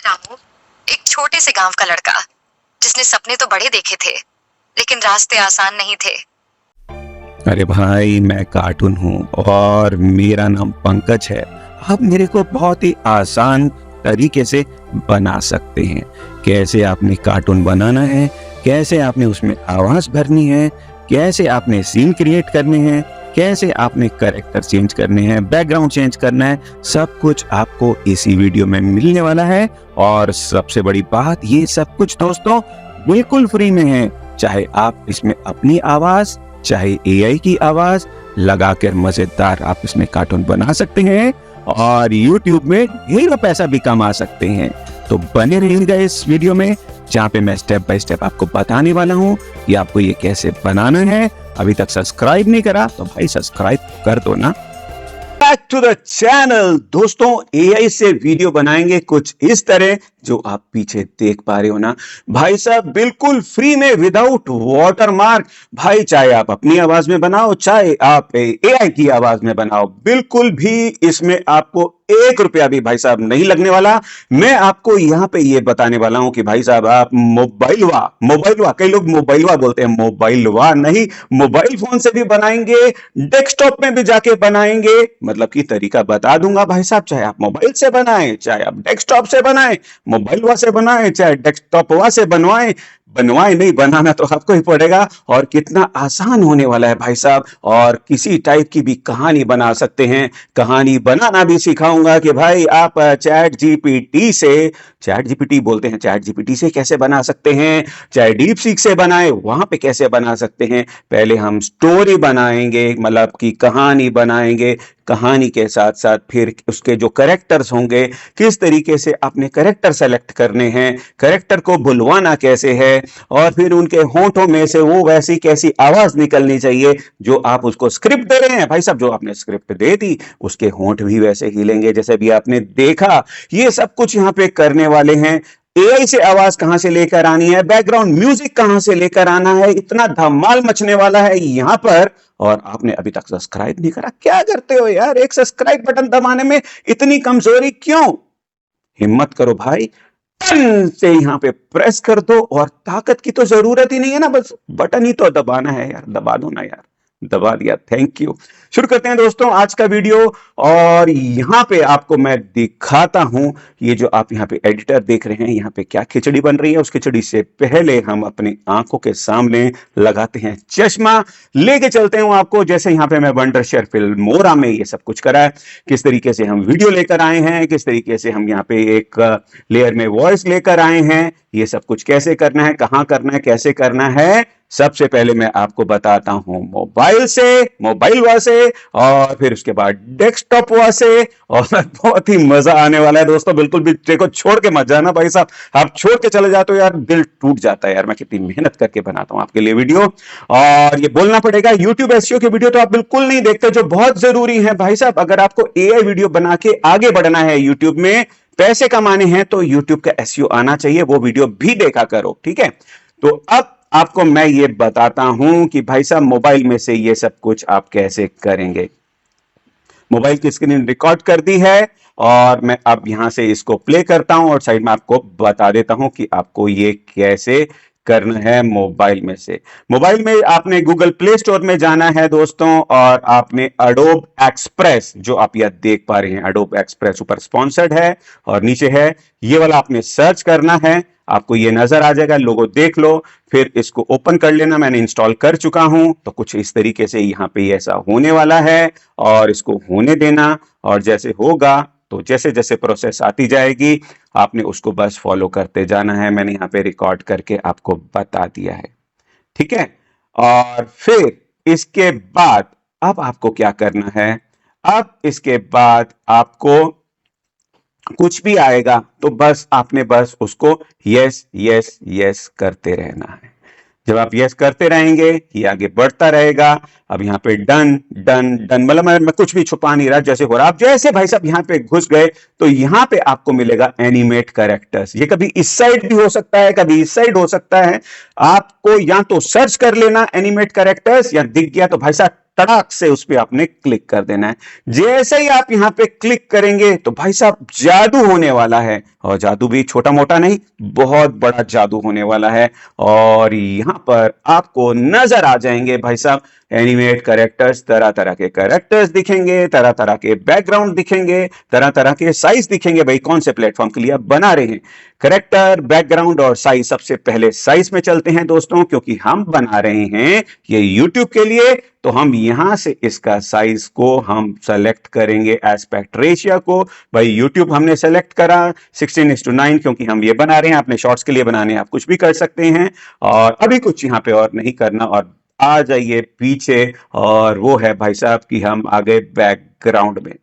रामू एक छोटे से गांव का लड़का जिसने सपने तो बड़े देखे थे लेकिन रास्ते आसान नहीं थे। अरे भाई, मैं कार्टून हूँ और मेरा नाम पंकज है। आप मेरे को बहुत ही आसान तरीके से बना सकते हैं। कैसे आपने कार्टून बनाना है, कैसे आपने उसमें आवाज भरनी है, कैसे आपने सीन क्रिएट करने हैं, कैसे आपने कैरेक्टर चेंज करने हैं, बैकग्राउंड चेंज करना है, सब कुछ आपको इसी वीडियो में मिलने वाला है। और सबसे बड़ी बात, ये सब कुछ दोस्तों बिल्कुल फ्री में है। चाहे आप इसमें अपनी आवाज, चाहे एआई की आवाज लगाकर मजेदार आप इसमें कार्टून बना सकते हैं और YouTube में ढेर पैसा भी कमा सकते हैं। तो बने रहिएगा इस वीडियो में, जहाँ पे मैं स्टेप बाय स्टेप आपको बताने वाला हूँ कि आपको ये कैसे बनाना है। अभी तक सब्सक्राइब नहीं करा तो भाई सब्सक्राइब कर दो ना। Back to the channel. दोस्तों, एआई से वीडियो बनाएंगे कुछ इस तरह जो आप पीछे देख पा रहे हो ना भाई साहब, बिल्कुल फ्री में विदाउट वाटरमार्क। भाई चाहे आप अपनी आवाज में बनाओ, चाहे आप एआई की आवाज में बनाओ, बिल्कुल भी इसमें आपको 1 रुपया भी भाई साहब नहीं लगने वाला। मैं आपको यहां पे ये बताने वाला हूं कि भाई साहब आप मोबाइलवा, कई लोग मोबाइलवा बोलते हैं, मोबाइलवा नहीं, मोबाइल फोन से भी बनाएंगे, डेस्कटॉप में भी जाके बनाएंगे, मतलब कि तरीका बता दूंगा भाई साहब। चाहे आप मोबाइल से बनाएं, चाहे आप डेस्कटॉप से बनाएं, मोबाइल से बनाएं, चाहे डेस्कटॉप से बनवाएं, नहीं, बनाना तो आपको ही पड़ेगा। और कितना आसान होने वाला है भाई साहब। और किसी टाइप की भी कहानी बना सकते हैं। कहानी बनाना भी सिखाऊंगा कि भाई आप चैट जीपीटी बोलते हैं, चैट जीपीटी से कैसे बना सकते हैं, चाहे डीप सीक से बनाए वहां पे कैसे बना सकते हैं। पहले हम स्टोरी बनाएंगे, मतलब कि कहानी बनाएंगे। कहानी के साथ साथ फिर उसके जो कैरेक्टर्स होंगे, किस तरीके से अपने कैरेक्टर सेलेक्ट करने हैं, कैरेक्टर को बुलवाना कैसे है, और फिर उनके होंठों में से वो वैसी कैसी आवाज निकलनी चाहिए जो आप उसको स्क्रिप्ट दे रहे हैं। भाई साहब, जो आपने स्क्रिप्ट दे दी उसके होंठ भी वैसे हिलेंगे जैसे भी आपने देखा। ये सब कुछ यहाँ पे करने वाले हैं। एआई से आवाज कहां से लेकर आनी है, बैकग्राउंड म्यूजिक कहां से लेकर आना है, इतना धमाल मचने वाला है यहां पर। और आपने अभी तक सब्सक्राइब नहीं करा, क्या करते हो यार? एक सब्सक्राइब बटन दबाने में इतनी कमजोरी क्यों? हिम्मत करो भाई, टन से यहां पे प्रेस कर दो। और ताकत की तो जरूरत ही नहीं है ना, बस बटन ही तो दबाना है यार। दबा दो ना यार, दबा दिया, थैंक यू। शुरू करते हैं दोस्तों आज का वीडियो। और यहां पे आपको मैं दिखाता हूं, ये जो आप यहां पे एडिटर देख रहे हैं, यहां पे क्या खिचड़ी बन रही है। उस खिचड़ी से पहले हम अपनी आंखों के सामने लगाते हैं चश्मा, लेके चलते हैं आपको, जैसे यहां पे मैं वंडर शेयर फिल्मोरा में ये सब कुछ करा है, किस तरीके से हम वीडियो लेकर आए हैं, किस तरीके से हम यहाँ पे एक लेयर में वॉइस लेकर आए हैं, ये सब कुछ कैसे करना है, कहां करना है, कैसे करना है। सबसे पहले मैं आपको बताता हूं मोबाइल से, और फिर उसके बाद डेस्कटॉप से। और बहुत ही मजा आने वाला है दोस्तों, बिल्कुल भी को छोड़ के मत जाना भाई साहब। आप छोड़ के चले जाते हो यार, दिल टूट जाता है यार। मैं कितनी मेहनत करके बनाता हूं आपके लिए वीडियो। और ये बोलना पड़ेगा, यूट्यूब एसईओ के वीडियो तो आप बिल्कुल नहीं देखते, जो बहुत जरूरी है भाई साहब। अगर आपको एआई वीडियो बना के आगे बढ़ना है, यूट्यूब में पैसे कमाने हैं, तो यूट्यूब का एसईओ आना चाहिए, वो वीडियो भी देखा करो, ठीक है। तो अब आपको मैं ये बताता हूं कि भाई साहब मोबाइल में से ये सब कुछ आप कैसे करेंगे। मोबाइल की स्क्रीन रिकॉर्ड कर दी है और मैं अब यहां से इसको प्ले करता हूं और साइड में आपको बता देता हूं कि आपको ये कैसे करना है। मोबाइल में आपने गूगल प्ले स्टोर में जाना है दोस्तों, और आपने अडोब एक्सप्रेस, जो आप यह देख पा रहे हैं, अडोब एक्सप्रेस ऊपर स्पॉन्सर्ड है और नीचे है, ये वाला आपने सर्च करना है। आपको ये नजर आ जाएगा, लोगो देख लो, फिर इसको ओपन कर लेना। मैंने इंस्टॉल कर चुका हूं, तो कुछ इस तरीके से यहां पे ऐसा होने वाला है, और इसको होने देना। और जैसे होगा तो जैसे जैसे प्रोसेस आती जाएगी, आपने उसको बस फॉलो करते जाना है। मैंने यहाँ पे रिकॉर्ड करके आपको बता दिया है, ठीक है। और फिर इसके बाद अब आपको क्या करना है, अब इसके बाद आपको कुछ भी आएगा तो बस आपने बस उसको यस यस यस करते रहना है। जब आप यस करते रहेंगे, ये आगे बढ़ता रहेगा। अब यहाँ पे डन डन डन, मतलब मैं कुछ भी छुपा नहीं रहा, जैसे हो रहा। आप जैसे भाई साहब यहाँ पे घुस गए तो यहाँ पे आपको मिलेगा एनिमेट कैरेक्टर्स। ये कभी इस साइड भी हो सकता है, कभी इस साइड हो सकता है। आपको या तो सर्च कर लेना एनिमेट कैरेक्टर्स, या दिख गया तो भाई साहब तड़ाक से उस पर आपने क्लिक कर देना है। जैसे ही आप यहां पे क्लिक करेंगे तो भाई साहब जादू होने वाला है। और जादू भी छोटा मोटा नहीं, बहुत बड़ा जादू होने वाला है। और यहाँ पर आपको नजर आ जाएंगे भाई साहब एनिमेट कैरेक्टर्स, तरह तरह के कैरेक्टर्स दिखेंगे, तरह तरह के बैकग्राउंड दिखेंगे, तरह तरह के साइज दिखेंगे। भाई कौन से प्लेटफॉर्म के लिए आप बना रहे हैं, कैरेक्टर, बैकग्राउंड और साइज। सबसे पहले साइज में चलते हैं दोस्तों, क्योंकि हम बना रहे हैं ये यूट्यूब के लिए, तो हम यहां से इसका साइज को हम सेलेक्ट करेंगे, एस्पेक्ट रेशियो को। भाई यूट्यूब हमने सेलेक्ट करा 16:9, क्योंकि हम ये बना रहे हैं, अपने शॉर्ट्स के लिए बनाने आप कुछ भी कर सकते हैं। और अभी कुछ यहाँ पे और नहीं करना, और आ जाइए पीछे, और वो है भाई साहब कि हम आ गए बैकग्राउंड में।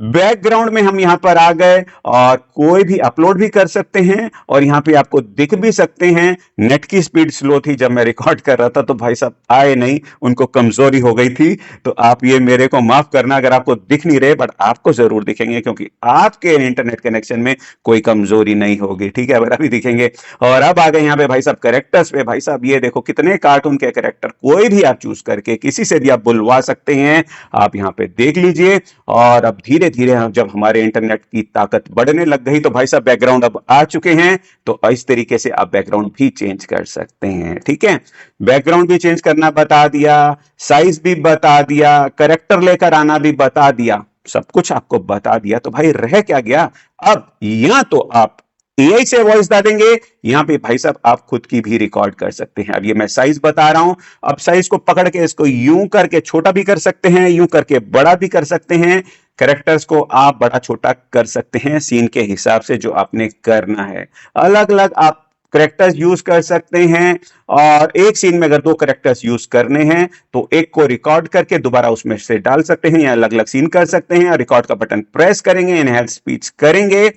बैकग्राउंड में हम यहां पर आ गए, और कोई भी अपलोड भी कर सकते हैं, और यहां पे आपको दिख भी सकते हैं। नेट की स्पीड स्लो थी जब मैं रिकॉर्ड कर रहा था, तो भाई साहब आए नहीं, उनको कमजोरी हो गई थी। तो आप ये मेरे को माफ करना अगर आपको दिख नहीं रहे, बट आपको जरूर दिखेंगे, क्योंकि आपके इंटरनेट कनेक्शन में कोई कमजोरी नहीं होगी, ठीक है, अभी दिखेंगे। और अब आ गए यहाँ पे भाई साहब कैरेक्टर्स पे। भाई साहब ये देखो कितने कार्टून के कैरेक्टर, कोई भी आप चूज करके किसी से भी आप बुलवा सकते हैं, आप यहाँ पे देख लीजिए। और अब धीरे धीरे जब हमारे इंटरनेट की ताकत बढ़ने लग गई, तो भाई साहब बैकग्राउंड अब आ चुके हैं, तो इस तरीके से आप बैकग्राउंड भी चेंज कर सकते हैं, ठीक है। बैकग्राउंड भी चेंज करना बता दिया, साइज भी बता दिया, कैरेक्टर लेकर आना भी बता दिया, सब कुछ आपको बता दिया। तो भाई रह क्या गया, अब या तो आप एआई से वॉइस डालेंगे, यहां पे भाई साहब आप खुद की भी रिकॉर्ड कर सकते हैं। अब ये मैं साइज बता रहा हूं, अब साइज को पकड़ के इसको यूं करके छोटा भी कर सकते हैं, यूं करके बड़ा भी कर सकते हैं। कैरेक्टर्स को आप बड़ा छोटा कर सकते हैं सीन के हिसाब से जो आपने करना है। अलग अलग आप कैरेक्टर्स यूज कर सकते हैं, और एक सीन में अगर 2 कैरेक्टर्स यूज करने हैं तो एक को रिकॉर्ड करके दोबारा उसमें से डाल सकते हैं, या अलग अलग सीन कर सकते हैं। और रिकॉर्ड का बटन प्रेस करेंगे, एनहांस स्पीच करेंगे,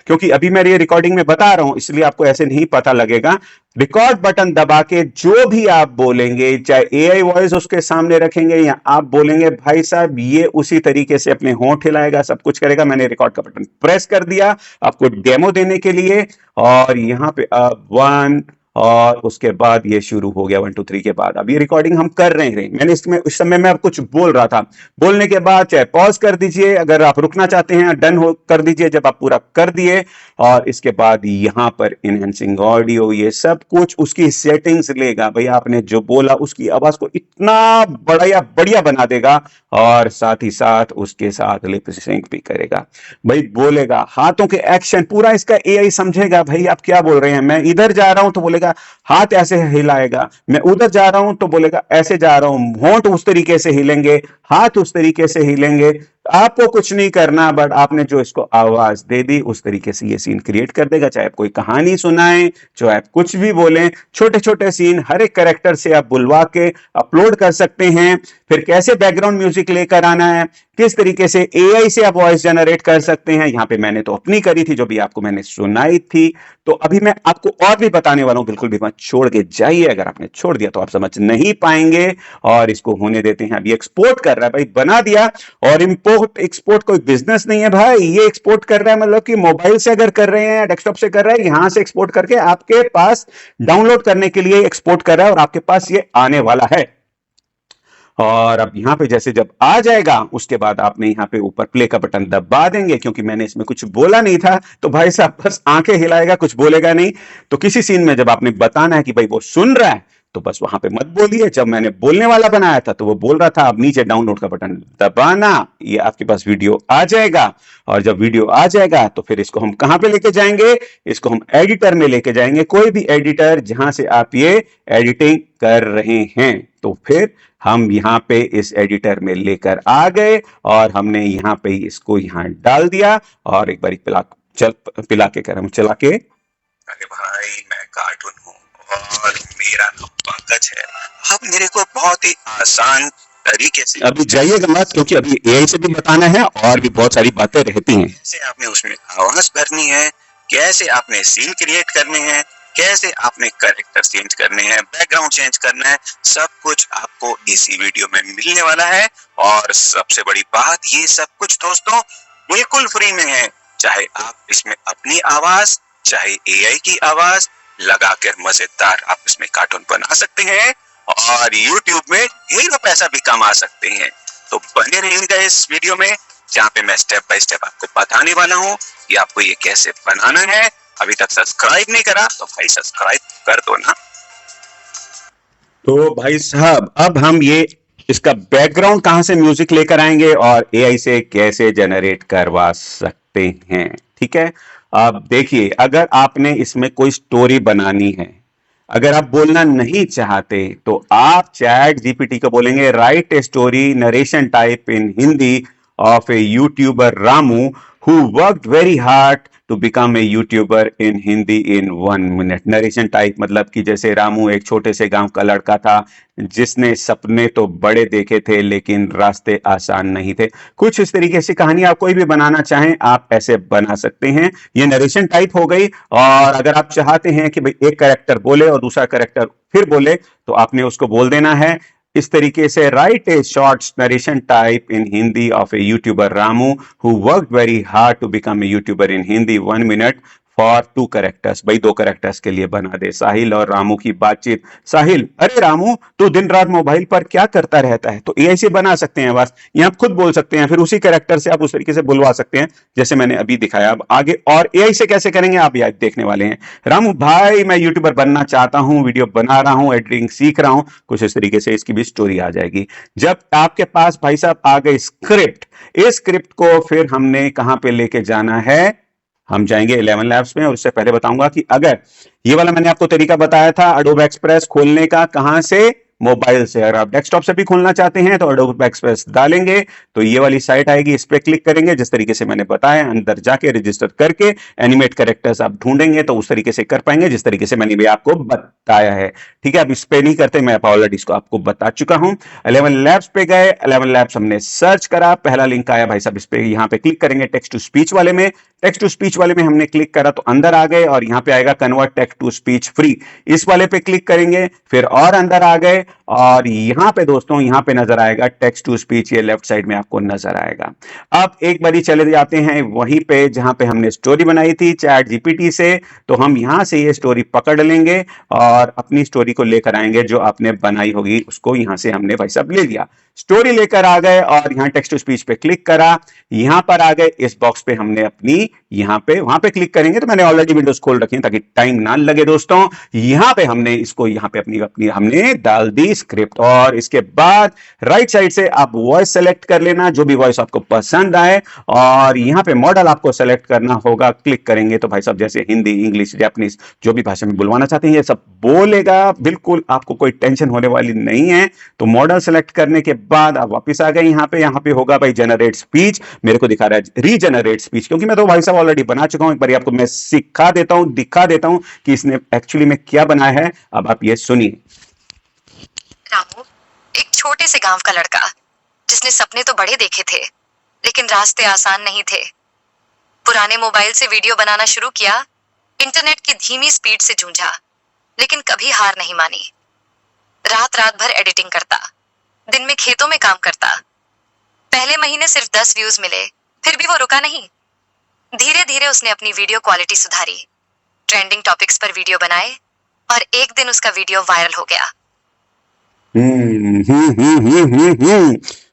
क्योंकि अभी मैं ये रिकॉर्डिंग में बता रहा हूं इसलिए आपको ऐसे नहीं पता लगेगा। रिकॉर्ड बटन दबा के जो भी आप बोलेंगे, चाहे एआई वॉइस उसके सामने रखेंगे या आप बोलेंगे, भाई साहब ये उसी तरीके से अपने होंठ हिलाएगा, सब कुछ करेगा। मैंने रिकॉर्ड का बटन प्रेस कर दिया आपको डेमो देने के लिए, और यहां पे अब 1 और उसके बाद ये शुरू हो गया 1 2 3 के बाद। अब ये रिकॉर्डिंग हम कर रहे हैं, मैंने इसमें उस समय में अब कुछ बोल रहा था, बोलने के बाद चाहे पॉज कर दीजिए, अगर आप रुकना चाहते हैं डन हो कर दीजिए जब आप पूरा कर दिए। और इसके बाद यहां पर इनहेंसिंग ऑडियो, ये सब कुछ उसकी सेटिंग्स लेगा। भाई आपने जो बोला उसकी आवाज को इतना बढ़िया बढ़िया बना देगा, और साथ ही साथ उसके साथ लिप सिंक भी करेगा। भाई बोलेगा, हाथों के एक्शन पूरा इसका एआई समझेगा। भाई आप क्या बोल रहे हैं, मैं इधर जा रहा हूं तो बोलेगा हाथ ऐसे हिलाएगा, मैं उधर जा रहा हूं तो बोलेगा ऐसे जा रहा हूं, होंठ उस तरीके से हिलेंगे, हाथ उस तरीके से हिलेंगे। आपको कुछ नहीं करना, बट आपने जो इसको आवाज दे दी उस तरीके से ये सीन क्रिएट कर देगा। चाहे आप कोई कहानी सुनाएं, चाहे आप कुछ भी बोलें, छोटे छोटे सीन हर एक कैरेक्टर से आप बुलवा के अपलोड कर सकते हैं। फिर कैसे बैकग्राउंड म्यूजिक लेकर आना है, किस तरीके से एआई से आप वॉइस जनरेट कर सकते हैं। यहाँ पे मैंने तो अपनी करी थी जो भी आपको मैंने सुनाई थी, तो अभी मैं आपको और भी बताने वाला हूं, बिल्कुल भी मत छोड़ के जाइए। अगर आपने छोड़ दिया तो आप समझ नहीं पाएंगे, और इसको होने देते हैं। अभी एक्सपोर्ट कर रहा है, भाई बना दिया। और इंपोर्ट एक्सपोर्ट कोई बिजनेस नहीं है भाई, ये एक्सपोर्ट कर रहा है मतलब कि मोबाइल से अगर कर रहे हैं, डेस्कटॉप से कर रहे हैं, यहां से एक्सपोर्ट करके आपके पास डाउनलोड करने के लिए एक्सपोर्ट कर रहा है, और आपके पास ये आने वाला है। और अब यहाँ पे जैसे जब आ जाएगा उसके बाद आपने यहाँ पे ऊपर प्ले का बटन दबा देंगे, क्योंकि मैंने इसमें कुछ बोला नहीं था, तो भाई साहब बस आंखें हिलाएगा, कुछ बोलेगा नहीं। तो किसी सीन में जब आपने बताना है कि भाई वो सुन रहा है, तो बस वहां पे मत बोलिए। जब मैंने बोलने वाला बनाया था तो वो बोल रहा था, अब नीचे डाउनलोड का बटन दबाना, ये आपके पास वीडियो आ जाएगा। और जब वीडियो आ जाएगा तो फिर इसको हम कहां पे लेके जाएंगे, इसको हम एडिटर में लेके जाएंगे, कोई भी एडिटर जहां से आप ये एडिटिंग कर रहे हैं। तो फिर हम यहाँ पे इस एडिटर में लेकर आ गए, और हमने यहाँ पे इसको यहाँ डाल दिया, और एक बार पिला के कर हम चला के, अरे भाई मैं कार्टून हूँ और मेरा नाम पंकज है। अब मेरे को बहुत ही आसान तरीके से, अभी जाइएगा मत, क्योंकि अभी एआई से भी बताना है और भी बहुत सारी बातें रहती हैं। कैसे आपने उसमें आवाज भरनी है, कैसे आपने सीन क्रिएट करने हैं, कैसे आपने कैरेक्टर चेंज करने हैं, बैकग्राउंड चेंज करना है, सब कुछ आपको इसी वीडियो में मिलने वाला है। और सबसे बड़ी बात, ये सब कुछ दोस्तों बिल्कुल फ्री में है। चाहे आप इसमें अपनी आवाज, चाहे एआई की आवाज लगाकर मजेदार आप इसमें कार्टून बना सकते हैं, और YouTube में ढेरों पैसा भी कमा सकते हैं। तो बने रहिएगा इस वीडियो में, जहाँ पे मैं स्टेप बाय स्टेप आपको बताने वाला हूँ कि आपको ये कैसे बनाना है। अभी तक सब्सक्राइब नहीं करा तो भाई सब्सक्राइब कर दो ना। तो भाई साहब अब हम ये इसका बैकग्राउंड कहां से म्यूजिक लेकर आएंगे और एआई से कैसे जनरेट करवा सकते हैं, ठीक है। अब देखिए, अगर आपने इसमें कोई स्टोरी बनानी है, अगर आप बोलना नहीं चाहते तो आप चैट जीपीटी को बोलेंगे write a story narration type in Hindi of a YouTuber Ramu who worked very hard to become a YouTuber in Hindi in 1 minute. Narration type मतलब कि जैसे रामू एक छोटे से गांव का लड़का था जिसने सपने तो बड़े देखे थे लेकिन रास्ते आसान नहीं थे। कुछ इस तरीके से कहानी आप कोई भी बनाना चाहें आप ऐसे बना सकते हैं। ये नरेशन टाइप हो गई। और अगर आप चाहते हैं कि भाई एक कैरेक्टर बोले और दूसरा कैरेक्टर फिर बोले तो आपने उसको बोल देना है इस तरीके से, write a short narration type in Hindi of a YouTuber Ramu who worked very hard to become a YouTuber in Hindi 1 minute for 2 characters. भाई 2 कैरेक्टर्स के लिए बना दे। साहिल और रामू की बातचीत। साहिल, अरे रामू तू दिन रात मोबाइल पर क्या करता रहता है। तो एआई से बना सकते हैं, बस ये आप खुद बोल सकते हैं, फिर उसी कैरेक्टर से आप उस तरीके से बुलवा सकते हैं जैसे मैंने अभी दिखाया। अब आगे और एआई से कैसे करेंगे आप याद देखने वाले हैं। रामू भाई मैं यूट्यूबर बनना चाहता हूं, वीडियो बना रहा हूं, एडिटिंग सीख रहा हूं। कुछ इस तरीके से इसकी भी स्टोरी आ जाएगी। जब आपके पास भाई साहब आ गई स्क्रिप्ट, इस स्क्रिप्ट को फिर हमने कहां पे लेके जाना है, हम जाएंगे 11 लैब्स में। और उससे पहले बताऊंगा कि अगर ये वाला मैंने आपको तरीका बताया था एडोब एक्सप्रेस खोलने का, कहां से, मोबाइल से। अगर आप डेस्कटॉप से भी खोलना चाहते हैं तो एडोब एक्सप्रेस डालेंगे तो ये वाली साइट आएगी, इस पे क्लिक करेंगे जिस तरीके से मैंने बताया, अंदर जाके रजिस्टर करके एनिमेट कैरेक्टर्स आप ढूंढेंगे तो उस तरीके से कर पाएंगे जिस तरीके से मैंने भी आपको बताया है, ठीक है। अब इस पे नहीं करते, मैं ऑलरेडी इसको आपको बता चुका हूं। 11 लैब्स पे गए, 11 लैब्स हमने सर्च करा, पहला लिंक आया भाई साहब, इस पे यहां पे क्लिक करेंगे टेक्स्ट टू स्पीच वाले में। टेक्स्ट टू स्पीच वाले में हमने क्लिक करा तो अंदर आ गए और यहां पे आएगा convert text to speech free, इस वाले पे क्लिक करेंगे, फिर और अंदर आ गए और यहां पे दोस्तों यहां पे नजर आएगा टेक्स्ट टू स्पीच, ये लेफ्ट साइड में आपको नजर आएगा। अब एक बारी चले जाते हैं वहीं पे जहां पे हमने स्टोरी बनाई थी चैट जीपीटी से, तो हम यहां से ये स्टोरी पकड़ लेंगे और अपनी स्टोरी को लेकर आएंगे जो आपने बनाई होगी, उसको यहां से हमने भाई साहब ले लिया। स्टोरी लेकर आ गए और यहां टेक्स्ट टू स्पीच पे क्लिक करा, यहां पर आ गए, इस बॉक्स पे हमने अपनी यहां पे वहां पे क्लिक करेंगे तो मैंने ऑलरेडी विंडोज खोल रखी है ताकि टाइम ना लगे दोस्तों। यहां पे हमने इसको यहां पे अपनी अपनी हमने डाल दी स्क्रिप्ट और इसके बाद राइट साइड से आप वॉइस सेलेक्ट कर लेना जो भी वॉइस आपको पसंद आए और यहां पे मॉडल आपको सेलेक्ट करना होगा। क्लिक करेंगे तो भाई साहब जैसे हिंदी, इंग्लिश, जापानीज जो भी भाषा में बुलवाना चाहते हैं ये सब बोलेगा, बिल्कुल आपको कोई टेंशन होने वाली नहीं है। तो मॉडल सेलेक्ट करने के बाद आप वापस आ गए यहाँ पे होगा भाई जनरेट स्पीच, मेरे को दिखा रहा है रीजनरेट स्पीच क्योंकि मैं तो भाई साहब ऑलरेडी बना चुका हूं। एक बार आपको मैं सिखा देता हूं, दिखा देता हूं कि इसने एक्चुअली में क्या बनाया है। अब आप ये सुनिए। रामू एक छोटे से गांव का लड़का जिसने सपने तो बड़े देखे थे लेकिन रास्ते आसान नहीं थे। पुराने मोबाइल से वीडियो बनाना शुरू किया, इंटरनेट की धीमी स्पीड से जूझा लेकिन कभी हार नहीं मानी। रात भर एडिटिंग करता, दिन में खेतों में काम करता। पहले महीने सिर्फ 10 व्यूज मिले, फिर भी वो रुका नहीं। धीरे धीरे उसने अपनी वीडियो क्वालिटी सुधारी, ट्रेंडिंग टॉपिक्स पर वीडियो बनाए और एक दिन उसका वीडियो वायरल हो गया।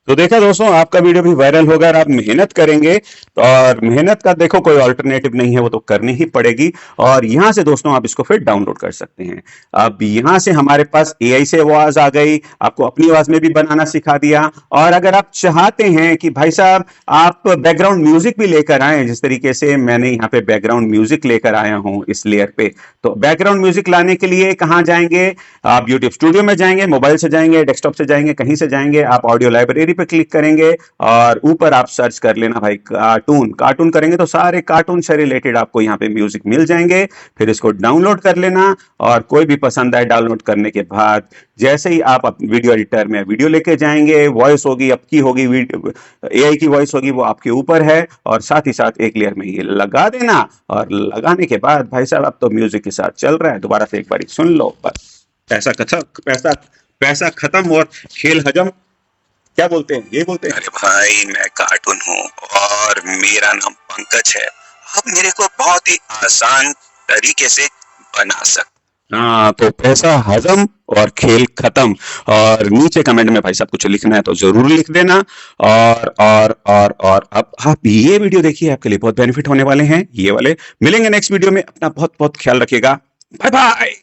तो देखा दोस्तों, आपका वीडियो भी वायरल होगा और आप मेहनत करेंगे तो, और मेहनत का देखो कोई अल्टरनेटिव नहीं है, वो तो करनी ही पड़ेगी। और यहां से दोस्तों आप इसको फिर डाउनलोड कर सकते हैं। अब यहां से हमारे पास एआई से आवाज आ गई, आपको अपनी आवाज में भी बनाना सिखा दिया। और अगर आप चाहते हैं कि भाई साहब आप बैकग्राउंड म्यूजिक भी लेकर आए, जिस तरीके से मैंने यहाँ पे बैकग्राउंड म्यूजिक लेकर आया हूं इस लेयर पे, तो बैकग्राउंड म्यूजिक लाने के लिए कहां जाएंगे, आप यूट्यूब स्टूडियो में जाएंगे, मोबाइल से जाएंगे, डेस्कटॉप से जाएंगे, कहीं से जाएंगे, आप ऑडियो लाइब्रेरी पे क्लिक करेंगे और ऊपर आप सर्च कर लेना भाई कार्टून। कार्टून करेंगे तो सारे कार्टून से रिलेटेड आपको यहाँ पे म्यूजिक मिल जाएंगे। फिर इसको डाउनलोड कर लेना और कोई भी पसंद आए, डाउनलोड करने के बाद जैसे ही आप वीडियो एडिटर में वीडियो लेके जाएंगे, वॉइस होगी आपकी, होगी एआई की वॉइस होगी, वो आपके ऊपर है। और साथ ही साथ एक लेयर में ये लगा देना और लगाने के बाद भाई साहब अब तो म्यूजिक के साथ चल रहा है। दोबारा से एक बार सुन लो, बस पैसा खत्म और खेल हजम। क्या बोलते हैं, ये बोलते हैं, अरे भाई मैं कार्टून हूँ और मेरा नाम पंकज है, आप मेरे को बहुत ही आसान तरीके से बना सकते हाँ, तो पैसा हजम और खेल खत्म। और नीचे कमेंट में भाई साहब कुछ लिखना है तो जरूर लिख देना। और अब आप ये वीडियो देखिए, आपके लिए बहुत बेनिफिट होने वाले हैं ये वाले। मिलेंगे नेक्स्ट वीडियो में, अपना बहुत बहुत ख्याल रखिएगा। Bye bye.